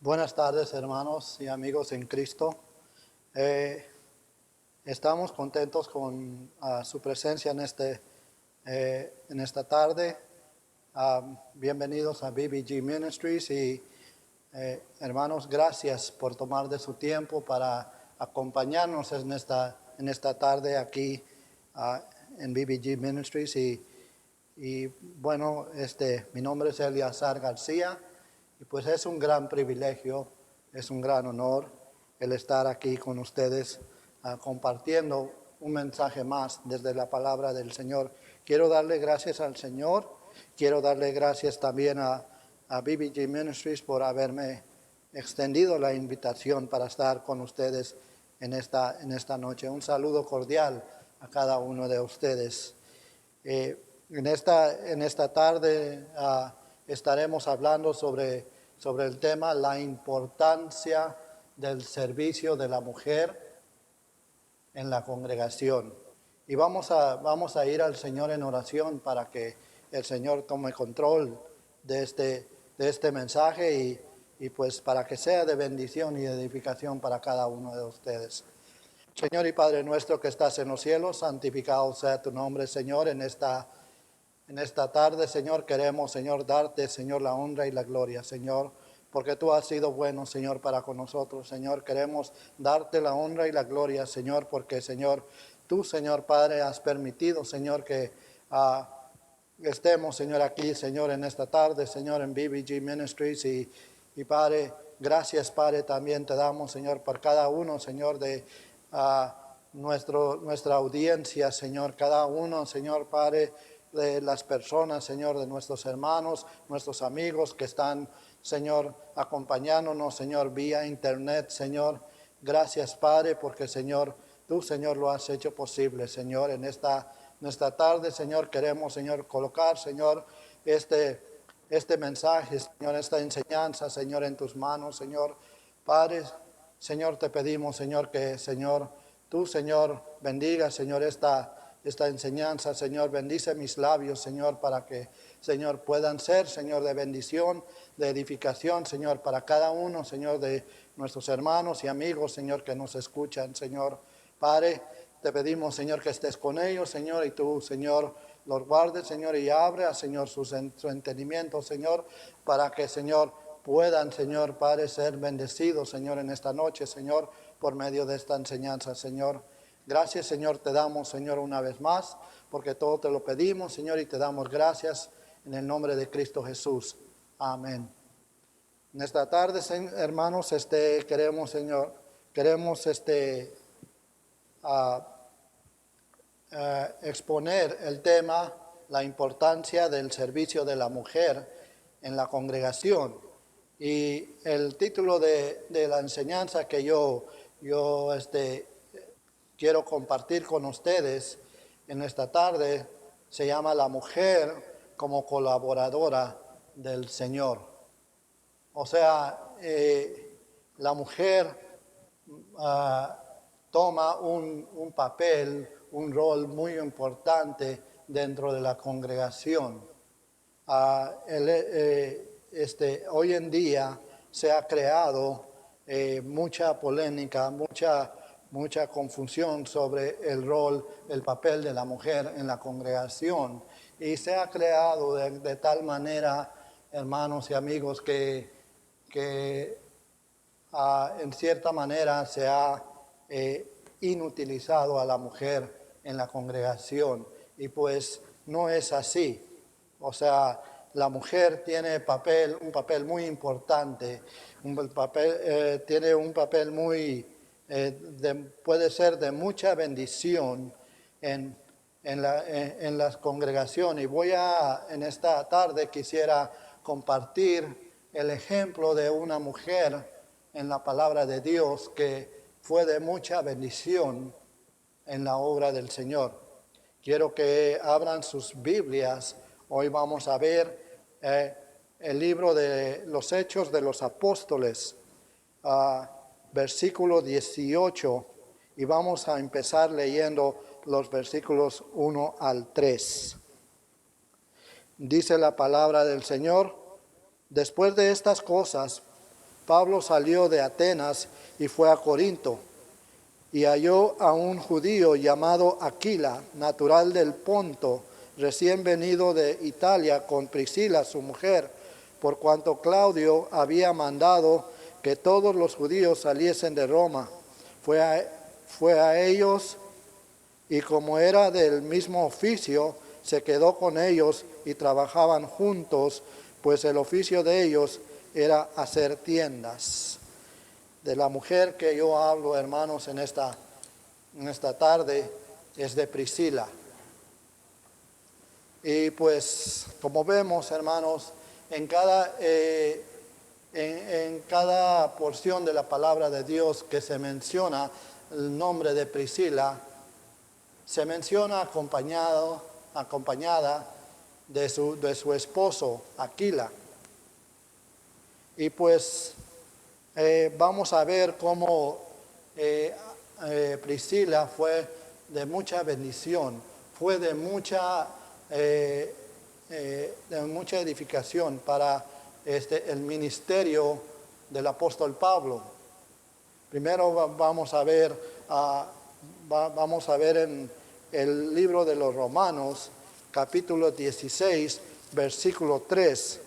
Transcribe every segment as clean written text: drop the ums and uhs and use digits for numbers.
Buenas tardes, hermanos y amigos en Cristo. Eh, Estamos contentos con su presencia en esta tarde. Bienvenidos a BBG Ministries y hermanos, gracias por tomar de su tiempo para acompañarnos en esta tarde aquí en BBG Ministries. Y bueno, mi nombre es Eleazar García. Y pues es un gran privilegio, es un gran honor el estar aquí con ustedes compartiendo un mensaje más desde la palabra del Señor. Quiero darle gracias al Señor, quiero darle gracias también a BBG Ministries por haberme extendido la invitación para estar con ustedes en esta noche. Un saludo cordial a cada uno de ustedes. En esta tarde estaremos hablando sobre el tema la importancia del servicio de la mujer en la congregación. Y vamos a ir al Señor en oración para que el Señor tome control de este mensaje y pues para que sea de bendición y edificación para cada uno de ustedes. Señor y Padre nuestro que estás en los cielos, santificado sea tu nombre, Señor, en esta tarde, Señor, queremos, Señor, darte, Señor, la honra y la gloria, Señor, porque tú has sido bueno, Señor, para con nosotros, Señor. Queremos darte la honra y la gloria, Señor, porque, Señor, tú, Señor Padre, has permitido, Señor, que estemos, Señor, aquí, Señor, en esta tarde, Señor, en BBG Ministries y Padre, gracias, Padre, también te damos, Señor, por cada uno, Señor, de nuestra audiencia, Señor, cada uno, Señor, Padre, de las personas, Señor, de nuestros hermanos, nuestros amigos que están, Señor, acompañándonos, Señor, vía internet, Señor. Gracias, Padre, porque, Señor, tú, Señor, lo has hecho posible, Señor, en esta tarde, Señor, queremos, Señor, colocar, Señor, este mensaje, Señor, esta enseñanza, Señor, en tus manos, Señor. Padre, Señor, te pedimos, Señor, que, Señor, tú, Señor, bendiga, Señor, esta enseñanza, Señor, bendice mis labios, Señor, para que, Señor, puedan ser, Señor, de bendición, de edificación, Señor, para cada uno, Señor, de nuestros hermanos y amigos, Señor, que nos escuchan, Señor. Padre, te pedimos, Señor, que estés con ellos, Señor, y tú, Señor, los guardes, Señor, y abra, Señor, su entendimiento, Señor, para que, Señor, puedan, Señor, Padre, ser bendecidos, Señor, en esta noche, Señor, por medio de esta enseñanza, Señor. Gracias, Señor, te damos, Señor, una vez más, porque todo te lo pedimos, Señor, y te damos gracias en el nombre de Cristo Jesús. Amén. En esta tarde, hermanos, queremos, Señor, exponer el tema, la importancia del servicio de la mujer en la congregación. Y el título de la enseñanza que yo quiero compartir con ustedes en esta tarde se llama La mujer como colaboradora del Señor. O sea, la mujer toma un papel, un rol muy importante dentro de la congregación. Hoy en día se ha creado mucha polémica, mucha confusión sobre el rol, el papel de la mujer en la congregación. Y se ha creado de tal manera, hermanos y amigos, que en cierta manera se ha inutilizado a la mujer en la congregación. Y pues no es así. O sea, la mujer tiene un papel muy importante, tiene un papel muy, puede ser de mucha bendición en las congregaciones. Y en esta tarde quisiera compartir el ejemplo de una mujer en la palabra de Dios que fue de mucha bendición en la obra del Señor. Quiero que abran sus Biblias. Hoy vamos a ver el libro de los Hechos de los Apóstoles, versículo 18, y vamos a empezar leyendo los versículos 1 al 3. Dice la palabra del Señor: después de estas cosas, Pablo salió de Atenas y fue a Corinto, y halló a un judío llamado Aquila, natural del Ponto, recién venido de Italia con Priscila, su mujer, por cuanto Claudio había mandado que todos los judíos saliesen de Roma. Fue a ellos, y como era del mismo oficio, se quedó con ellos y trabajaban juntos, pues el oficio de ellos era hacer tiendas. De la mujer que yo hablo, hermanos, en esta tarde, es de Priscila. Y pues, como vemos, hermanos, en cada porción de la palabra de Dios que se menciona el nombre de Priscila, se menciona acompañada de su esposo, Aquila. Y pues vamos a ver cómo Priscila fue de mucha bendición, fue de mucha edificación para el ministerio del apóstol Pablo. Primero vamos a ver en el libro de los Romanos, capítulo 16, versículo 3.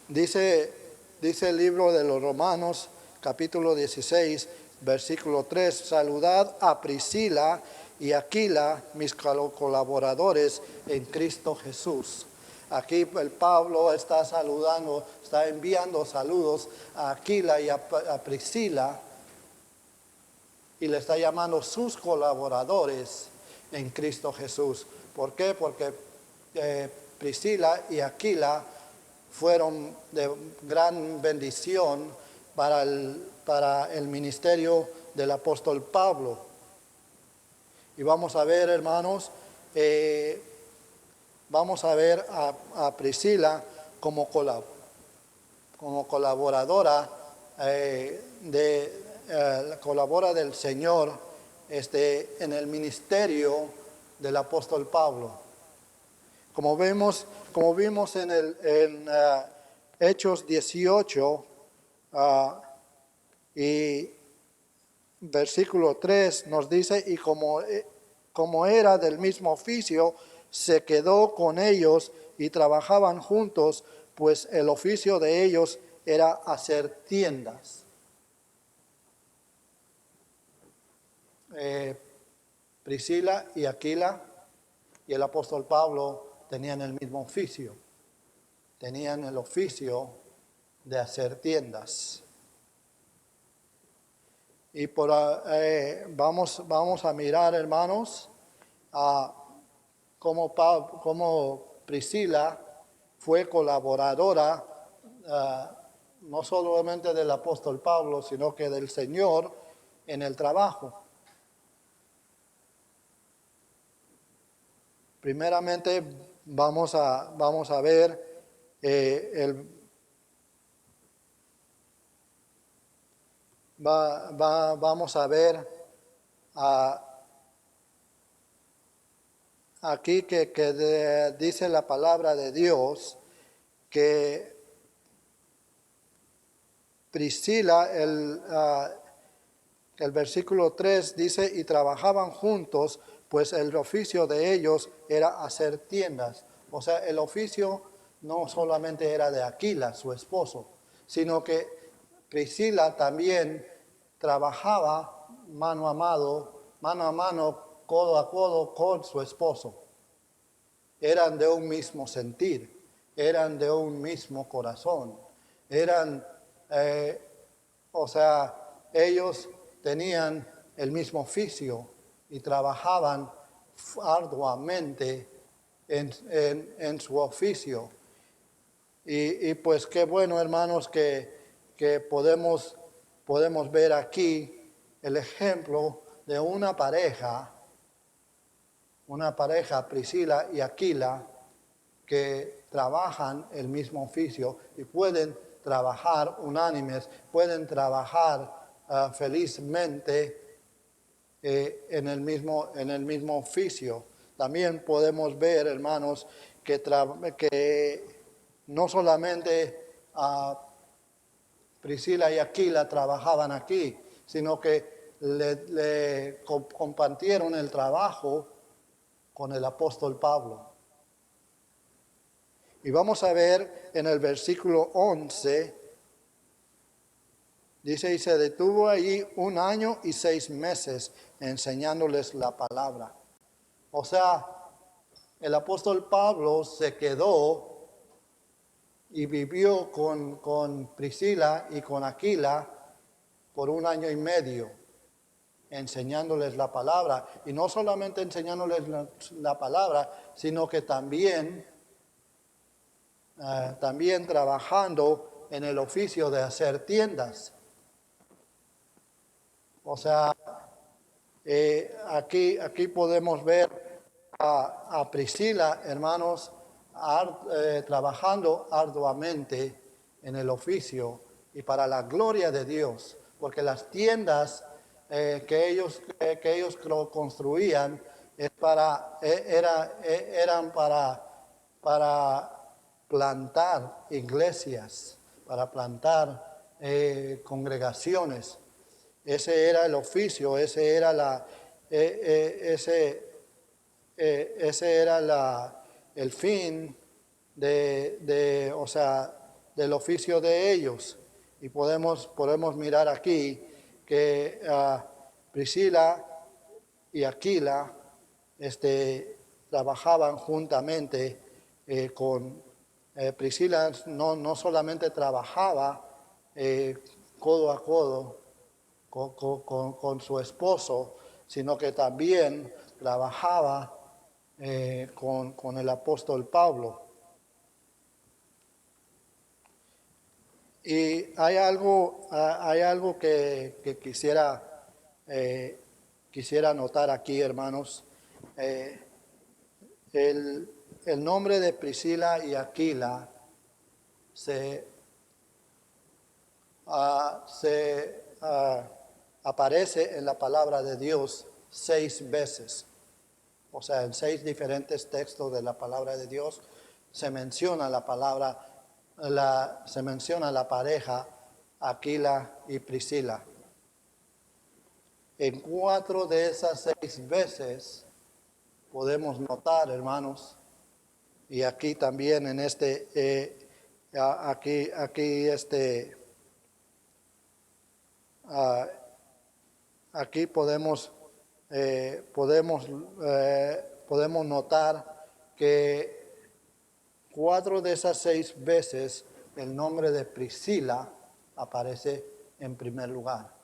Dice el libro de los Romanos, capítulo 16, versículo 3, saludad a Priscila y Aquila, mis colaboradores en Cristo Jesús. Aquí el Pablo está enviando saludos a Aquila y a Priscila, y le está llamando sus colaboradores en Cristo Jesús. ¿Por qué? Porque Priscila y Aquila fueron de gran bendición para el ministerio del apóstol Pablo. Y vamos a ver, hermanos, vamos a ver a Priscila como colaboradora colabora del Señor en el ministerio del apóstol Pablo. Como vimos en Hechos 18 y versículo 3 nos dice, y como era del mismo oficio, se quedó con ellos y trabajaban juntos, pues el oficio de ellos era hacer tiendas. Priscila y Aquila y el apóstol Pablo tenían el mismo oficio, tenían el oficio de hacer tiendas. Y vamos a mirar, hermanos, cómo Priscila fue colaboradora, no solamente del apóstol Pablo, sino que del Señor en el trabajo. Primeramente vamos a ver vamos a ver aquí que dice la palabra de Dios que Priscila, el versículo 3 dice, y trabajaban juntos, pues el oficio de ellos era hacer tiendas. O sea, el oficio no solamente era de Aquila, su esposo, sino que Priscila también trabajaba mano a mano, codo a codo con su esposo. Eran de un mismo sentir, eran de un mismo corazón, ellos tenían el mismo oficio y trabajaban arduamente en su oficio. Y pues qué bueno, hermanos, que podemos ver aquí el ejemplo de una pareja, Priscila y Aquila, que trabajan el mismo oficio y pueden trabajar unánimes, pueden trabajar felizmente en el mismo oficio. También podemos ver, hermanos, que no solamente Priscila y Aquila trabajaban aquí, sino que le compartieron el trabajo con el apóstol Pablo. Y vamos a ver en el versículo 11, dice, y se detuvo allí 1 año y 6 meses enseñándoles la palabra. O sea, el apóstol Pablo se quedó y vivió con Priscila y con Aquila por 1 año y medio, enseñándoles la palabra. Y no solamente enseñándoles la palabra, sino que también trabajando en el oficio de hacer tiendas. O sea, aquí podemos ver a Priscila, hermanos, trabajando arduamente en el oficio y para la gloria de Dios, porque las tiendas que ellos construían eran para plantar iglesias, para plantar congregaciones. Ese era el oficio, ese era el fin del oficio de ellos. Y podemos mirar aquí que Priscila y Aquila trabajaban juntamente con Priscila. No solamente trabajaba codo a codo con su esposo, sino que también trabajaba con el apóstol Pablo. Y hay algo que quisiera notar aquí, hermanos. El nombre de Priscila y Aquila aparece en la palabra de Dios 6 veces. O sea, en 6 diferentes textos de la palabra de Dios se menciona la pareja Aquila y Priscila. En 4 de esas 6 veces podemos notar, hermanos, y aquí también en aquí podemos notar que 4 de esas 6 veces el nombre de Priscila aparece en primer lugar.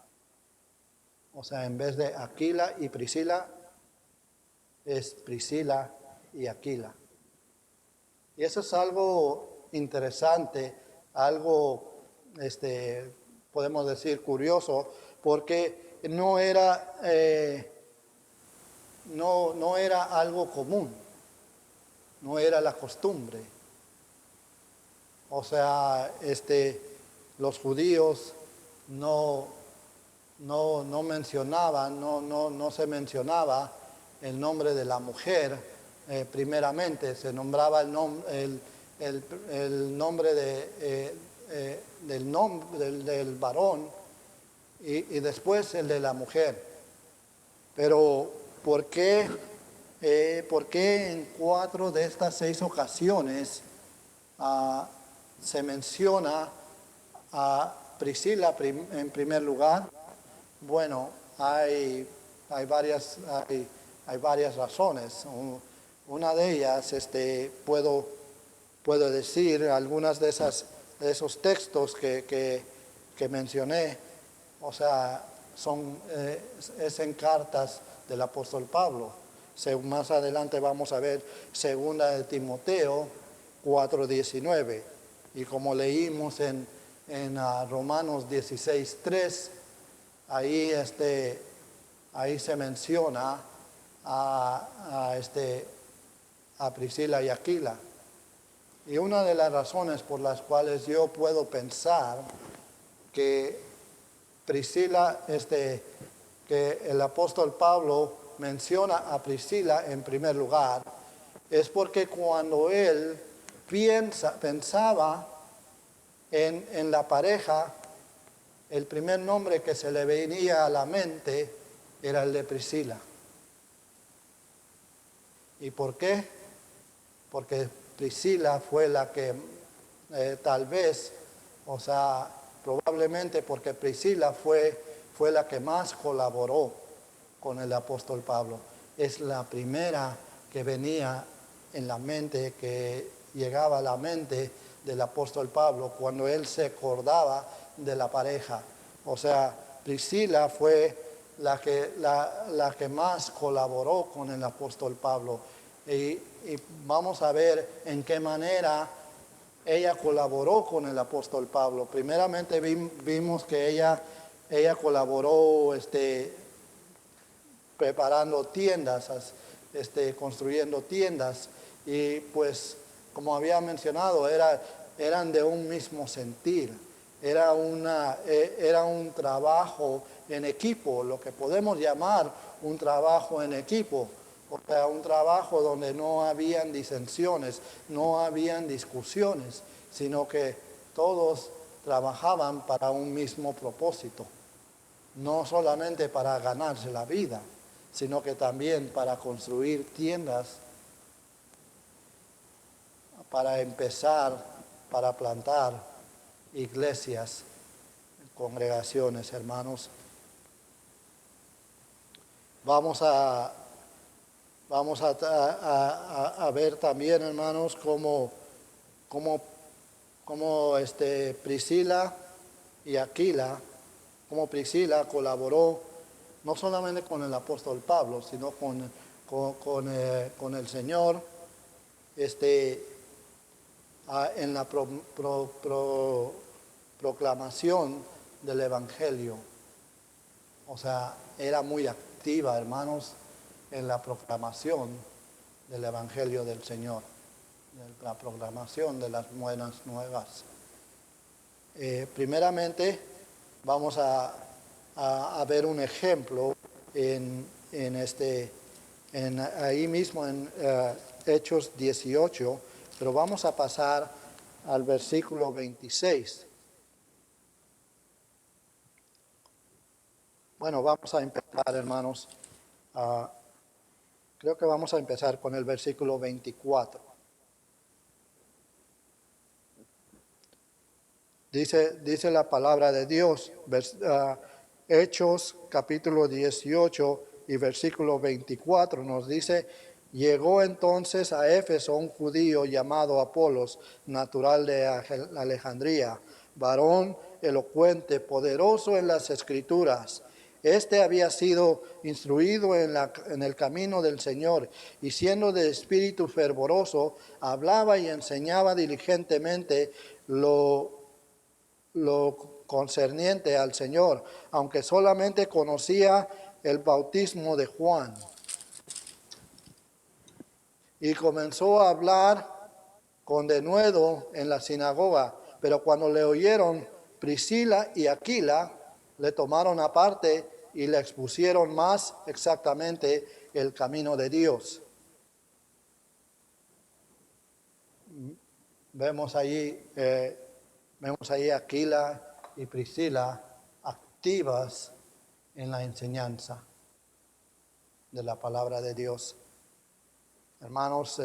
O sea, en vez de Aquila y Priscila, es Priscila y Aquila. Y eso es algo interesante, algo, podemos decir, curioso, porque no era algo común, no era la costumbre. O sea, los judíos no mencionaban, no se mencionaba el nombre de la mujer primeramente, se nombraba el nombre del varón y después el de la mujer. Pero ¿por qué en 4 de estas 6 ocasiones se menciona a Priscila en primer lugar? Bueno, hay varias razones. Una de ellas, puedo decir algunas de esos textos que mencioné, o sea, es en cartas del apóstol Pablo. Más adelante vamos a ver 2 de Timoteo 4:19, y como leímos en Romanos 16:3, ahí se menciona a Priscila y Aquila. Y una de las razones por las cuales yo puedo pensar que Priscila, que el apóstol Pablo menciona a Priscila en primer lugar, es porque cuando él pensaba en la pareja, el primer nombre que se le venía a la mente era el de Priscila. ¿Y por qué? Porque Priscila fue la que tal vez, o sea, probablemente porque Priscila fue la que más colaboró con el apóstol Pablo. Es la primera que venía en la mente, que llegaba a la mente del apóstol Pablo cuando él se acordaba de la pareja. O sea, Priscila fue la que más colaboró con el apóstol Pablo. Y vamos a ver en qué manera ella colaboró con el apóstol Pablo. Primeramente vimos que ella colaboró preparando tiendas, construyendo tiendas, y pues como había mencionado eran de un mismo sentir, era un trabajo en equipo, lo que podemos llamar un trabajo en equipo, o sea, un trabajo donde no habían disensiones, no habían discusiones, sino que todos trabajaban para un mismo propósito, no solamente para ganarse la vida, sino que también para construir tiendas, para empezar, para plantar iglesias, congregaciones, hermanos. Vamos a ver también, hermanos, cómo Priscila y Aquila, cómo Priscila colaboró no solamente con el apóstol Pablo, sino con el Señor, en la proclamación del Evangelio. O sea, era muy activa, hermanos, en la proclamación del Evangelio del Señor, de la proclamación de las buenas nuevas. Primeramente, vamos a ver un ejemplo ahí mismo en Hechos 18, pero vamos a pasar al versículo 26. Bueno, vamos a empezar, hermanos. Creo que vamos a empezar con el versículo 24. Dice la palabra de Dios, Hechos capítulo 18 y versículo 24 nos dice: llegó entonces a Éfeso un judío llamado Apolos, natural de Alejandría, varón elocuente, poderoso en las Escrituras. Este había sido instruido en el camino del Señor, y siendo de espíritu fervoroso, hablaba y enseñaba diligentemente lo concerniente al Señor, aunque solamente conocía el bautismo de Juan. Y comenzó a hablar con denuedo en la sinagoga, pero cuando le oyeron Priscila y Aquila, le tomaron aparte y le expusieron más exactamente el camino de Dios. Vemos ahí Aquila y Priscila activas en la enseñanza de la palabra de Dios. Hermanos,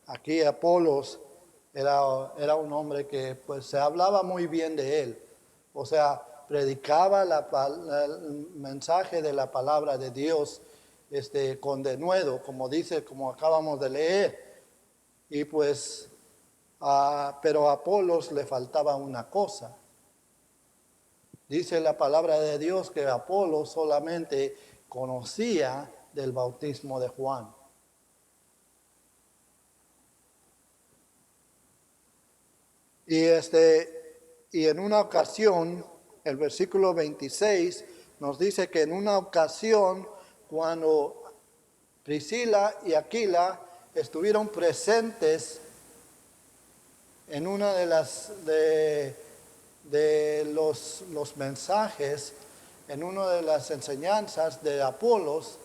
aquí Apolos era un hombre que pues se hablaba muy bien de él. O sea, predicaba el mensaje de la palabra de Dios con denuedo, como acabamos de leer. Y pues, pero a Apolos le faltaba una cosa. Dice la palabra de Dios que Apolos solamente conocía del bautismo de Juan. Y en una ocasión, el versículo 26 nos dice que en una ocasión, cuando Priscila y Aquila estuvieron presentes en una de los mensajes, en una de las enseñanzas de Apolos,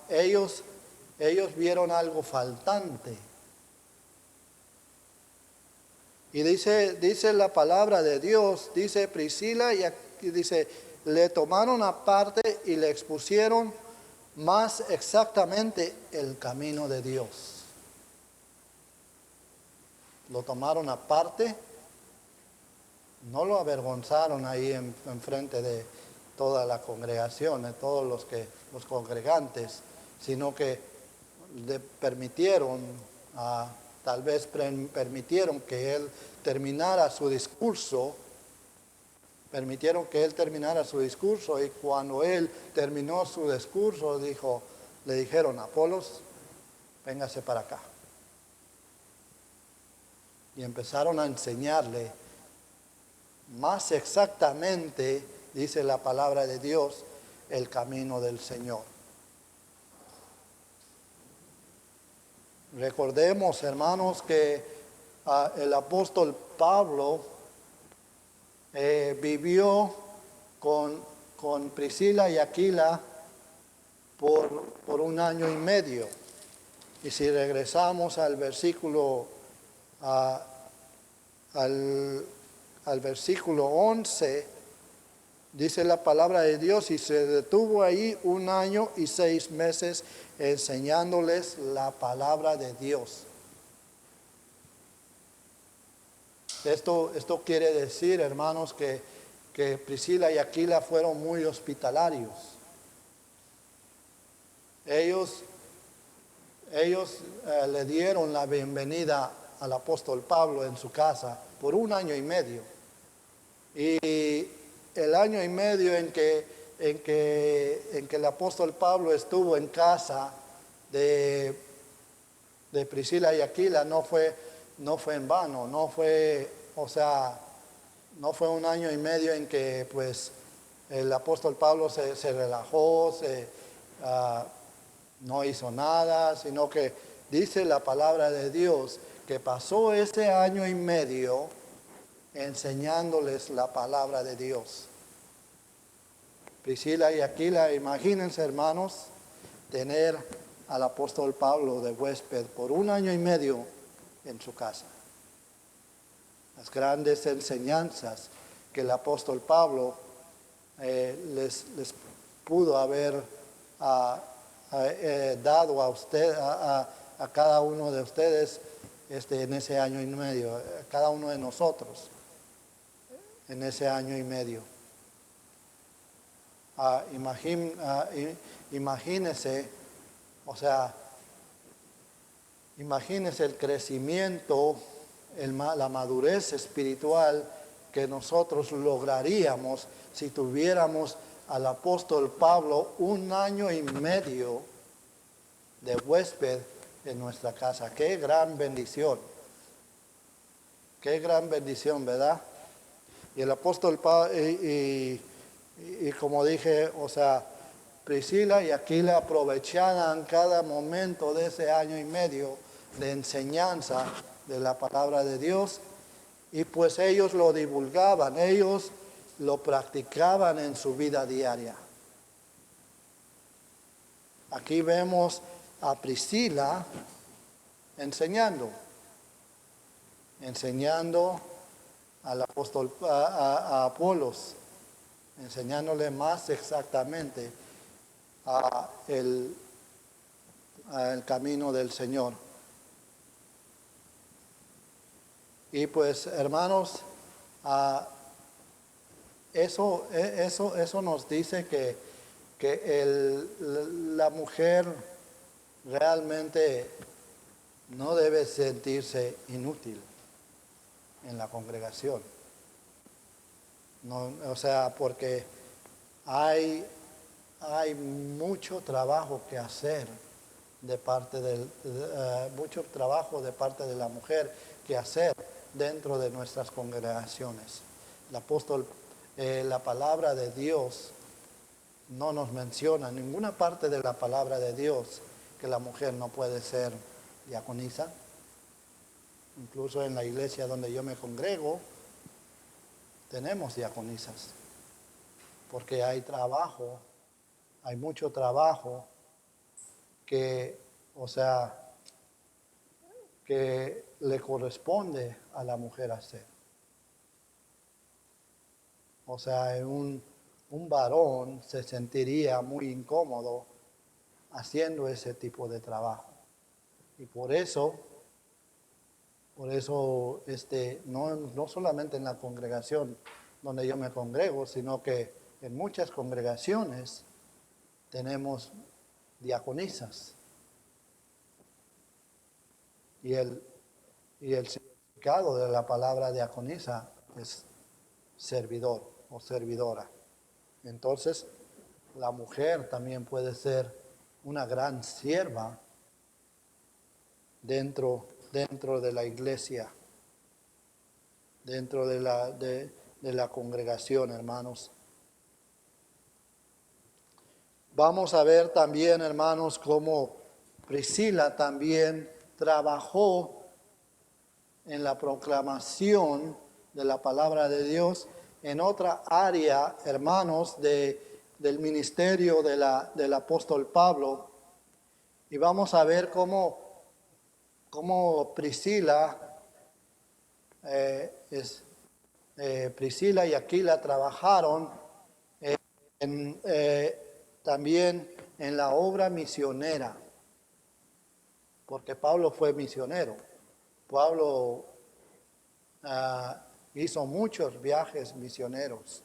ellos ellos vieron algo faltante. Y dice la palabra de Dios, dice Priscila, y dice, le tomaron aparte y le expusieron más exactamente el camino de Dios. Lo tomaron aparte, no lo avergonzaron ahí en frente de toda la congregación, de todos los congregantes, sino que le permitieron, tal vez permitieron que él terminara su discurso, y cuando él terminó su discurso, le dijeron, Apolos, véngase para acá. Y empezaron a enseñarle más exactamente, dice la palabra de Dios, el camino del Señor. Recordemos, hermanos, que el apóstol Pablo vivió con Priscila y Aquila por 1 año y medio. Y si regresamos al versículo, al versículo 11, dice la palabra de Dios, y se detuvo ahí 1 año y 6 meses enseñándoles la palabra de Dios. Esto quiere decir, hermanos, que Priscila y Aquila fueron muy hospitalarios. Ellos le dieron la bienvenida al apóstol Pablo en su casa por 1 año y medio. Y el año y medio en que el apóstol Pablo estuvo en casa de Priscila y Aquila no fue en vano, no fue 1 año y medio en que pues el apóstol Pablo se relajó, no hizo nada, sino que dice la palabra de Dios que pasó ese año y medio enseñándoles la palabra de Dios. Priscila y Aquila, imagínense, hermanos, tener al apóstol Pablo de huésped por 1 año y medio en su casa. Las grandes enseñanzas que el apóstol Pablo les pudo haber dado a cada uno de ustedes en ese año y medio, a cada uno de nosotros en ese año y medio. Imagínese, imagínese el crecimiento, la madurez espiritual que nosotros lograríamos si tuviéramos al apóstol Pablo 1 año y medio de huésped en nuestra casa. Qué gran bendición. Qué gran bendición, ¿verdad? Y el apóstol Pablo, y como dije, Priscila y Aquila aprovechaban cada momento de ese año y medio de enseñanza de la palabra de Dios, y pues ellos lo divulgaban, ellos lo practicaban en su vida diaria. Aquí vemos a Priscila enseñando al apóstol a Apolos, enseñándole más exactamente el camino del Señor. Y pues, hermanos, eso nos dice que la mujer realmente no debe sentirse inútil en la congregación. No, porque hay mucho trabajo que hacer mucho trabajo de parte de la mujer que hacer dentro de nuestras congregaciones. La palabra de Dios no nos menciona en ninguna parte de la palabra de Dios que la mujer no puede ser diaconisa. Incluso en la iglesia donde yo me congrego, tenemos diaconisas, porque hay mucho trabajo que, o sea, que le corresponde a la mujer hacer. O sea, un varón se sentiría muy incómodo haciendo ese tipo de trabajo. Y por eso no solamente en la congregación donde yo me congrego, sino que en muchas congregaciones tenemos diaconisas. Y el significado de la palabra diaconisa es servidor o servidora. Entonces, la mujer también puede ser una gran sierva dentro de la iglesia, dentro de la congregación, hermanos. Vamos a ver también, hermanos, cómo Priscila también trabajó en la proclamación de la palabra de Dios en otra área, hermanos, del ministerio del apóstol Pablo. Y vamos a ver cómo Priscila, Priscila y Aquila trabajaron también en la obra misionera, porque Pablo fue misionero. Pablo hizo muchos viajes misioneros.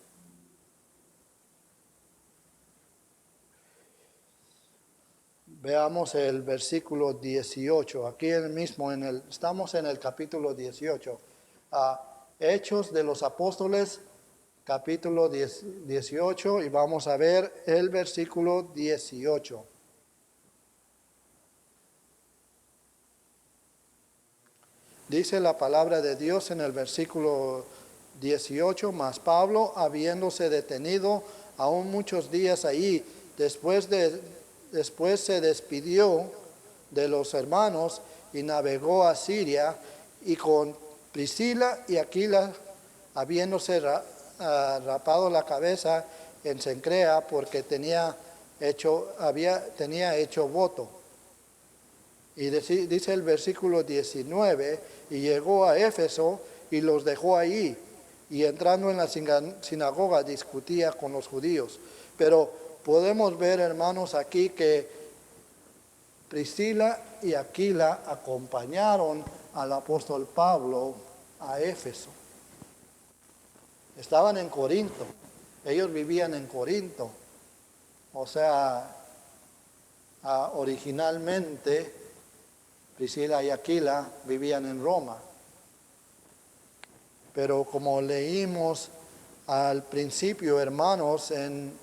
Veamos el versículo 18. Aquí mismo estamos en el capítulo 18. Hechos de los Apóstoles, capítulo 18, y vamos a ver el versículo 18. Dice la palabra de Dios en el versículo 18, mas Pablo, habiéndose detenido aún muchos días allí, después se despidió de los hermanos y navegó a Siria, y con Priscila y Aquila, habiéndose rapado la cabeza en Cencrea, porque tenía hecho voto. Y dice el versículo 19, y llegó a Éfeso y los dejó allí, y entrando en la sinagoga discutía con los judíos. Pero podemos ver, hermanos, aquí que Priscila y Aquila acompañaron al apóstol Pablo a Éfeso. Estaban en Corinto, ellos vivían en Corinto. O sea, originalmente Priscila y Aquila vivían en Roma. Pero como leímos al principio, hermanos, en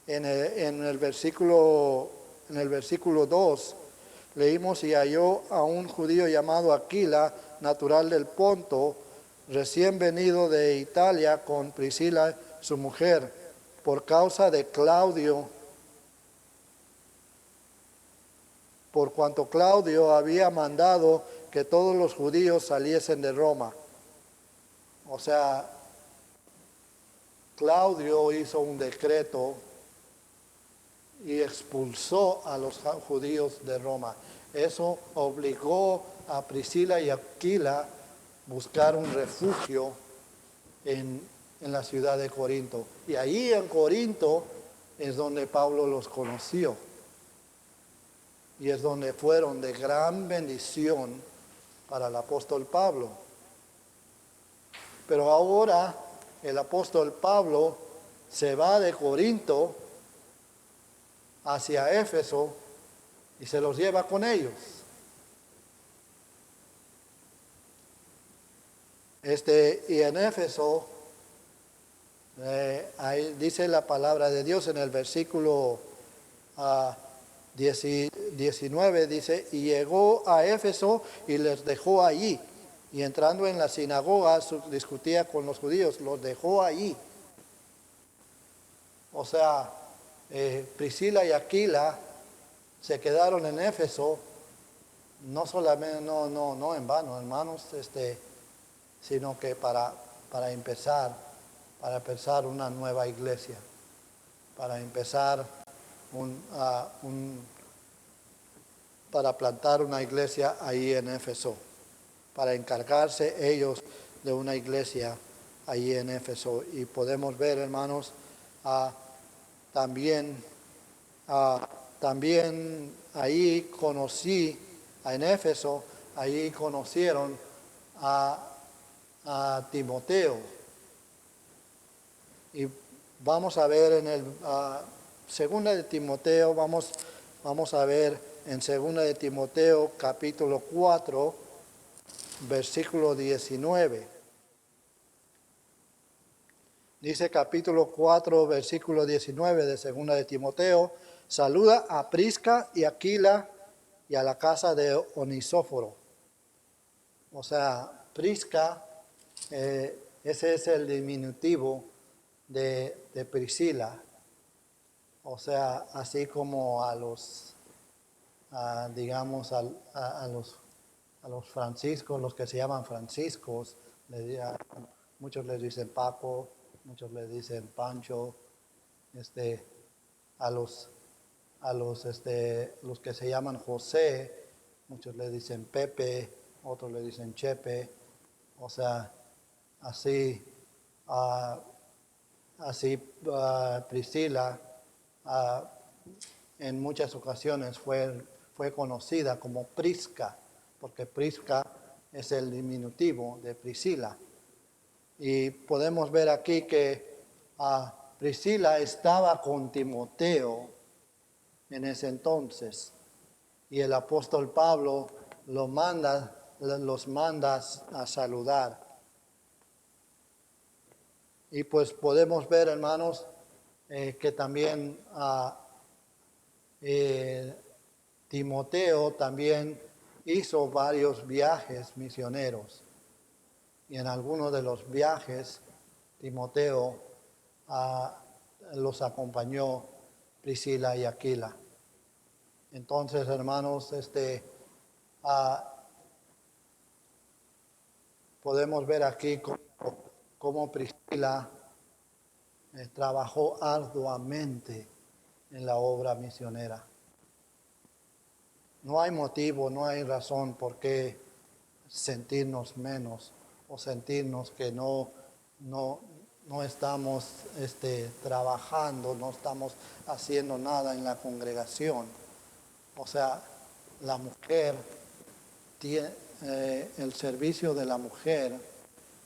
el versículo 2, leímos: y halló a un judío llamado Aquila, natural del Ponto, recién venido de Italia, con Priscila, su mujer, por causa de Claudio, por cuanto Claudio había mandado que todos los judíos saliesen de Roma. O sea, Claudio hizo un decreto y expulsó a los judíos de Roma. Eso obligó a Priscila y Aquila a buscar un refugio en la ciudad de Corinto. Y ahí en Corinto es donde Pablo los conoció. Y es donde fueron de gran bendición para el apóstol Pablo. Pero ahora el apóstol Pablo se va de Corinto hacia Éfeso y se los lleva con ellos. Y en Éfeso, ahí dice la palabra de Dios en el versículo 19, dice: y llegó a Éfeso y les dejó allí. Y entrando en la sinagoga discutía con los judíos, los dejó allí. O sea, Priscila y Aquila se quedaron en Éfeso, no solamente, no en vano, hermanos, sino que para empezar una nueva iglesia, para empezar para plantar una iglesia ahí en Éfeso, para encargarse ellos de una iglesia ahí en Éfeso. Y podemos ver, hermanos, también, también ahí conocí, en Éfeso, ahí conocieron a Timoteo. Y vamos a ver en el segunda de Timoteo, vamos a ver en segunda de Timoteo capítulo 4, versículo 19. Dice capítulo 4, versículo 19 de segunda de Timoteo: saluda a Prisca y Aquila y a la casa de Onisóforo. O sea, Prisca, ese es el diminutivo de Priscila. O sea, así como a los, digamos, a los franciscos, los que se llaman franciscos, muchos les dicen Paco, muchos les dicen Pancho, a los los que se llaman José, muchos le dicen Pepe, otros le dicen Chepe. O sea, así, Priscila en muchas ocasiones fue conocida como Prisca, porque Prisca es el diminutivo de Priscila. Y podemos ver aquí que Priscila estaba con Timoteo en ese entonces, y el apóstol Pablo los manda a saludar. Y pues podemos ver, hermanos, que también Timoteo también hizo varios viajes misioneros, y en algunos de los viajes Timoteo los acompañó Priscila y Aquila. Entonces, hermanos, podemos ver aquí cómo Priscila trabajó arduamente en la obra misionera. No hay motivo, no hay razón por qué sentirnos menos o sentirnos que no estamos trabajando, no estamos haciendo nada en la congregación. O sea, la mujer el servicio de la mujer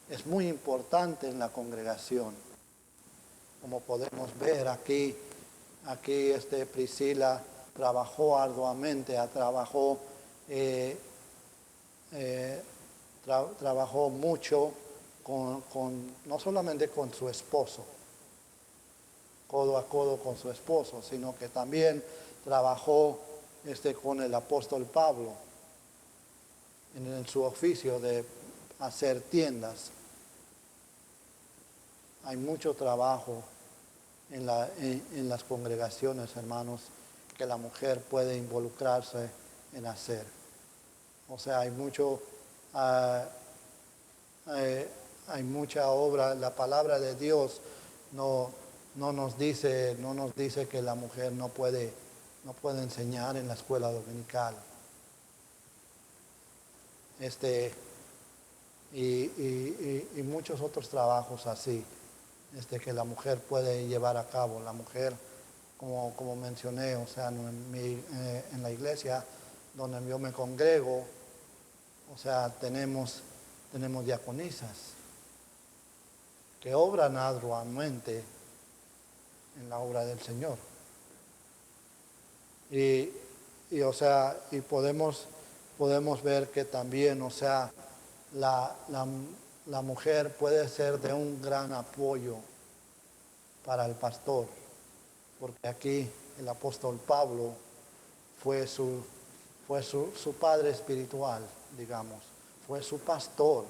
es muy importante en la congregación. Como podemos ver aquí Priscila trabajó arduamente, trabajó mucho no solamente con su esposo, codo a codo con su esposo, sino que también trabajó con el apóstol Pablo en su oficio de hacer tiendas. Hay mucho trabajo en las congregaciones, hermanos, que la mujer puede involucrarse en hacer. O sea, hay mucha obra. La palabra de Dios no nos dice que la mujer no puede enseñar en la escuela dominical. Y muchos otros trabajos así, que la mujer puede llevar a cabo. La mujer, como mencioné, o sea, en la iglesia donde yo me congrego, o sea, tenemos diaconisas que obran arduamente en la obra del Señor. O sea, y podemos ver que también, o sea, la mujer puede ser de un gran apoyo para el pastor, porque aquí el apóstol Pablo fue su padre espiritual, digamos, fue su pastor.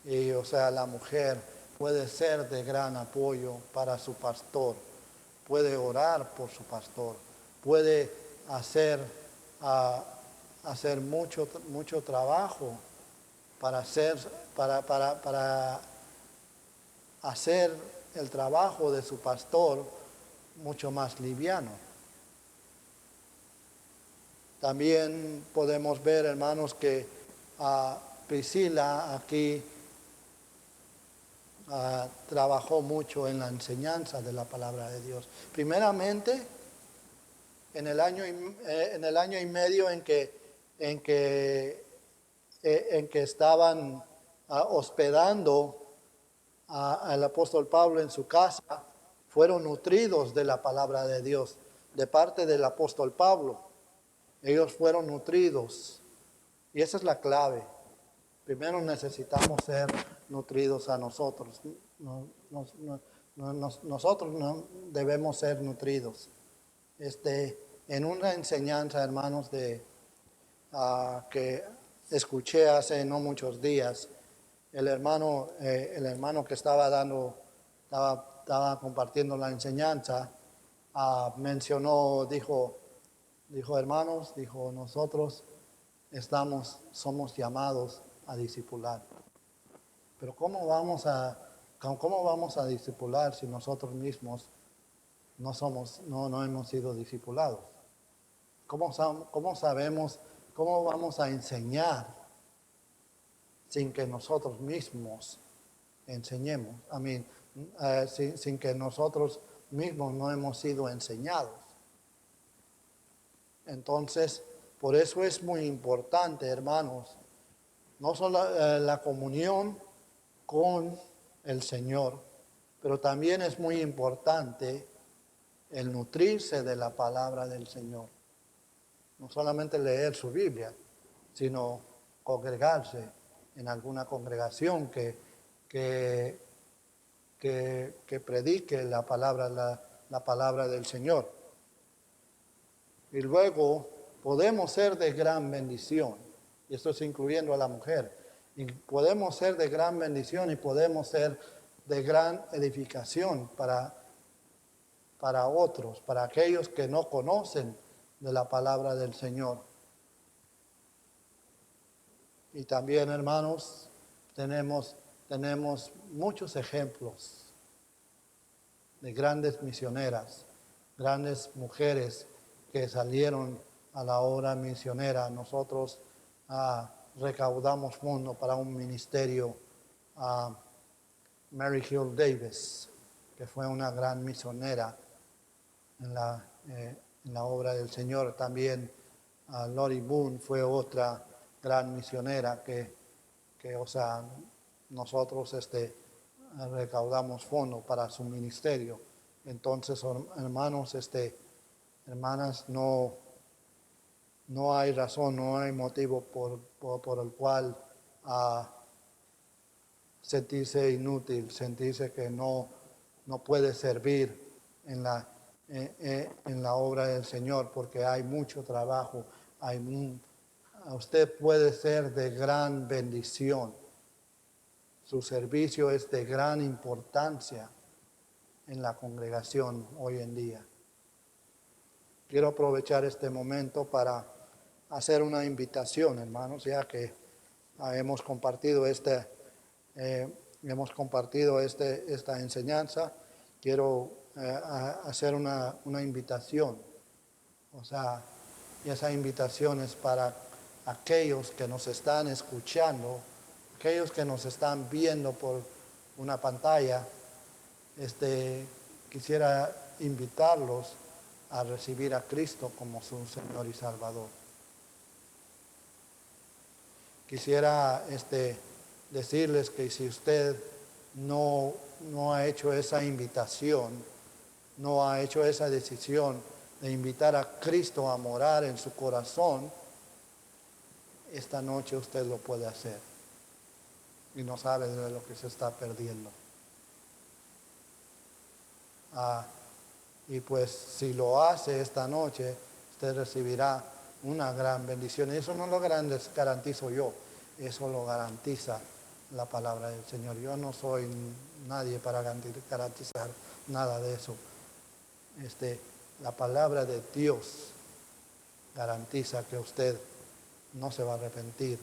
Y o sea, la mujer puede ser de gran apoyo para su pastor, puede orar por su pastor, puede hacer mucho trabajo para hacer el trabajo de su pastor mucho más liviano. También podemos ver, hermanos, que Priscila aquí trabajó mucho en la enseñanza de la palabra de Dios. Primeramente, en el año y medio en que estaban hospedando al apóstol Pablo en su casa, fueron nutridos de la palabra de Dios, de parte del apóstol Pablo. Ellos fueron nutridos. Y esa es la clave. Primero necesitamos ser nutridos a nosotros. Nosotros no debemos ser nutridos. En una enseñanza, hermanos, que escuché hace no muchos días, el hermano que estaba compartiendo la enseñanza, dijo, hermanos, nosotros somos llamados a discipular. Pero ¿cómo vamos a discipular si nosotros mismos no hemos sido discipulados? ¿Cómo sabemos, cómo vamos a enseñar sin que nosotros mismos enseñemos? Sin que nosotros mismos no hemos sido enseñados. Entonces, por eso es muy importante, hermanos, no solo la comunión con el Señor, pero también es muy importante el nutrirse de la palabra del Señor. No solamente leer su Biblia, sino congregarse en alguna congregación que predique la palabra del Señor. Y luego podemos ser de gran bendición, y esto es incluyendo a la mujer, y podemos ser de gran bendición y podemos ser de gran edificación para otros, para aquellos que no conocen de la palabra del Señor. Y también, hermanos, tenemos muchos ejemplos de grandes misioneras, grandes mujeres que salieron a la obra misionera. Nosotros recaudamos fondos para un ministerio, Mary Hill Davis, que fue una gran misionera en la obra del Señor. También Lori Boone fue otra gran misionera que nosotros recaudamos fondos para su ministerio. Entonces, hermanos, hermanas, no hay razón, no hay motivo por el cual sentirse inútil, sentirse que no puede servir en la obra del Señor, porque hay mucho trabajo, usted puede ser de gran bendición. Su servicio es de gran importancia en la congregación hoy en día. Quiero aprovechar este momento para hacer una invitación, hermanos, ya que hemos compartido esta enseñanza. Quiero hacer una invitación. Y esa invitación es para aquellos que nos están escuchando, aquellos que nos están viendo por una pantalla. Quisiera invitarlos a recibir a Cristo como su Señor y Salvador. Quisiera decirles que si usted no ha hecho esa invitación, no ha hecho esa decisión de invitar a Cristo a morar en su corazón, esta noche usted lo puede hacer y no sabe de lo que se está perdiendo. Y pues si lo hace esta noche, usted recibirá una gran bendición. Y eso no lo garantizo yo, eso lo garantiza la palabra del Señor. Yo no soy nadie para garantizar nada de eso. La palabra de Dios garantiza que usted no se va a arrepentir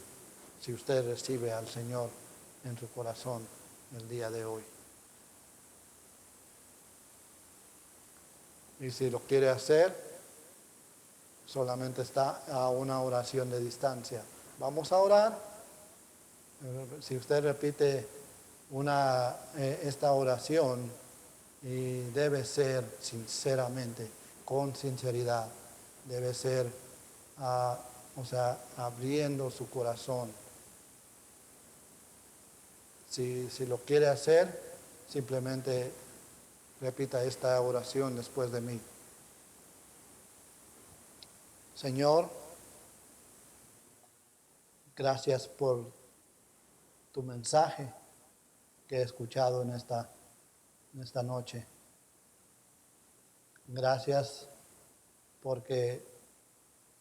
si usted recibe al Señor en su corazón el día de hoy. Y si lo quiere hacer, solamente está a una oración de distancia. Vamos a orar. Si usted repite esta oración, y debe ser sinceramente, con sinceridad, debe ser, abriendo su corazón. Si lo quiere hacer, simplemente repita esta oración después de mí. Señor, gracias por tu mensaje que he escuchado en esta noche. Gracias porque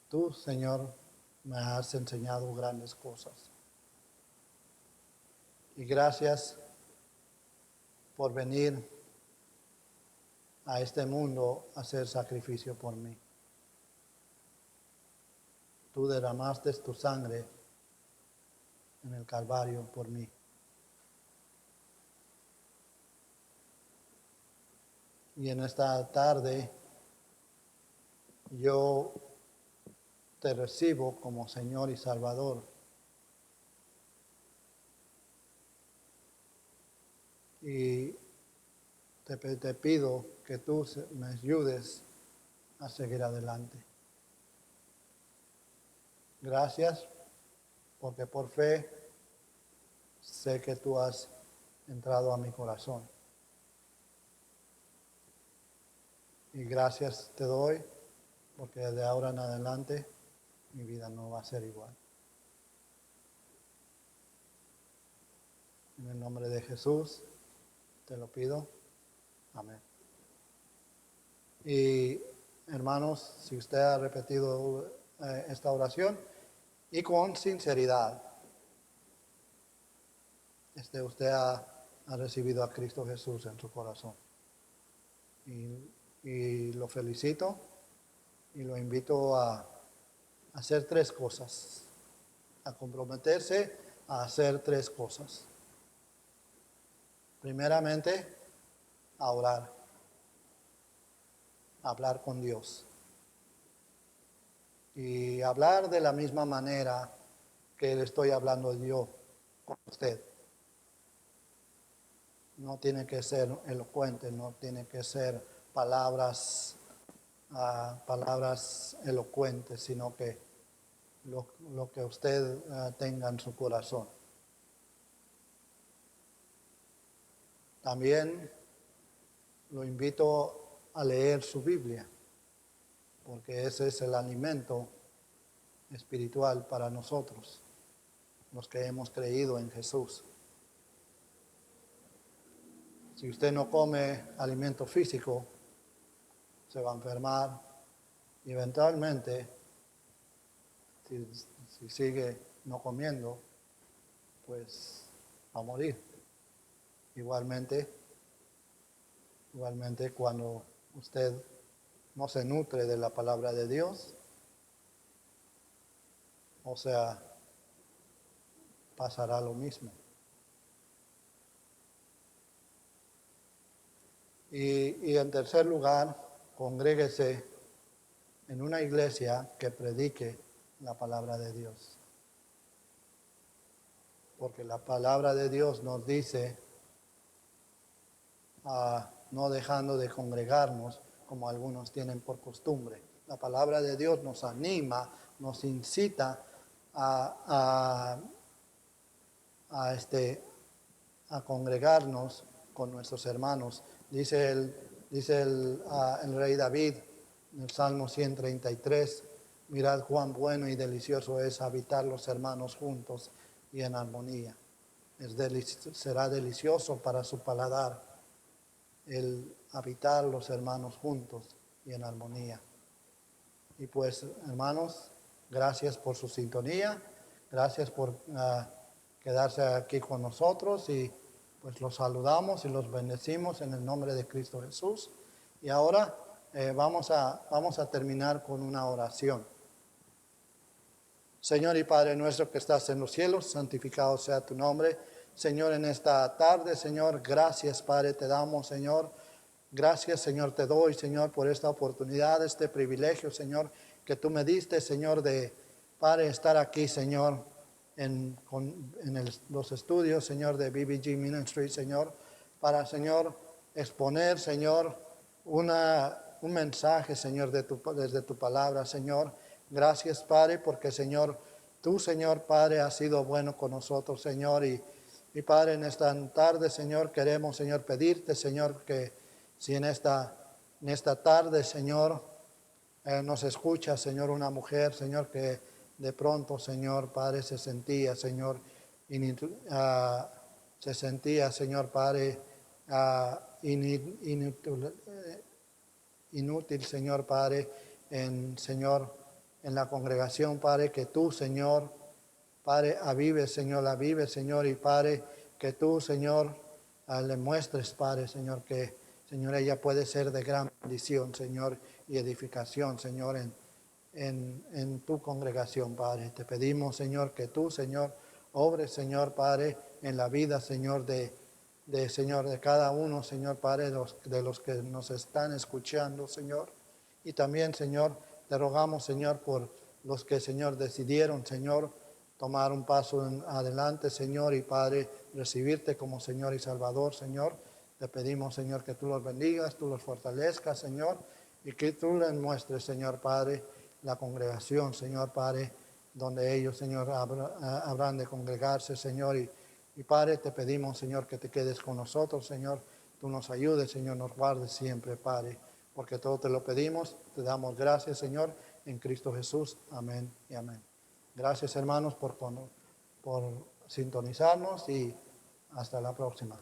tú, Señor, me has enseñado grandes cosas. Y gracias por venir a este mundo a hacer sacrificio por mí. Tú derramaste tu sangre en el Calvario por mí. Y en esta tarde yo te recibo como Señor y Salvador. Y te pido que tú me ayudes a seguir adelante. Gracias, porque por fe sé que tú has entrado a mi corazón. Y gracias te doy, porque de ahora en adelante mi vida no va a ser igual. En el nombre de Jesús te lo pido. Amén. Y hermanos, si usted ha repetido esta oración y con sinceridad, usted ha recibido a Cristo Jesús en su corazón. Y lo felicito y lo invito a hacer 3 cosas, a comprometerse a hacer 3 cosas. Primeramente, a orar, a hablar con Dios. Y hablar de la misma manera que le estoy hablando yo con usted. No tiene que ser elocuente, no tiene que ser palabras elocuentes, sino que lo que usted tenga en su corazón. También lo invito a leer su Biblia, porque ese es el alimento espiritual para nosotros, los que hemos creído en Jesús. Si usted no come alimento físico, se va a enfermar y eventualmente, si sigue no comiendo, pues va a morir. Igualmente cuando usted no se nutre de la palabra de Dios, o sea, pasará lo mismo. Y en tercer lugar, congréguese en una iglesia que predique la palabra de Dios. Porque la palabra de Dios nos dice, no dejando de congregarnos como algunos tienen por costumbre. La palabra de Dios nos anima, nos incita a congregarnos con nuestros hermanos. Dice el rey David en el Salmo 133, mirad cuán bueno y delicioso es habitar los hermanos juntos y en armonía. Será delicioso para su paladar el habitar los hermanos juntos y en armonía. Y pues, hermanos, gracias por su sintonía, gracias por quedarse aquí con nosotros y pues los saludamos y los bendecimos en el nombre de Cristo Jesús. Y ahora vamos a terminar con una oración. Señor y Padre nuestro que estás en los cielos, santificado sea tu nombre. Señor, en esta tarde, Señor, gracias, Padre, te damos, Señor, Gracias, Señor, te doy, Señor, por esta oportunidad, este privilegio, Señor, que tú me diste, Señor, de, Padre, estar aquí, Señor, en los estudios, Señor, de BBG Ministry, Señor, para, Señor, exponer, Señor, un mensaje, Señor, desde tu palabra, Señor. Gracias, Padre, porque, Señor, tú, Señor, Padre, has sido bueno con nosotros, Señor, y Padre, en esta tarde, Señor, queremos, Señor, pedirte, Señor, que si en esta tarde, Señor, nos escucha, Señor, una mujer, Señor, que de pronto, Señor, Padre, se sentía, Señor, Señor, Padre, inútil, Señor, Padre, Señor, en la congregación, Padre, que tú, Señor, Padre, avive, Señor, la vive, Señor, y Padre, que tú, Señor, le muestres, Padre, Señor, que, Señor, ella puede ser de gran bendición, Señor, y edificación, Señor, en tu congregación, Padre. Te pedimos, Señor, que tú, Señor, obres, Señor, Padre, en la vida, Señor, Señor, de cada uno, Señor, Padre, de los que nos están escuchando, Señor. Y también, Señor, te rogamos, Señor, por los que, Señor, decidieron, Señor, tomar un paso adelante, Señor, y Padre, recibirte como Señor y Salvador, Señor. Te pedimos, Señor, que tú los bendigas, tú los fortalezcas, Señor, y que tú les muestres, Señor, Padre, la congregación, Señor, Padre, donde ellos, Señor, habrán de congregarse, Señor, y Padre, te pedimos, Señor, que te quedes con nosotros, Señor, tú nos ayudes, Señor, nos guardes siempre, Padre, porque todo te lo pedimos, te damos gracias, Señor, en Cristo Jesús. Amén y amén. Gracias, hermanos, por sintonizarnos y hasta la próxima.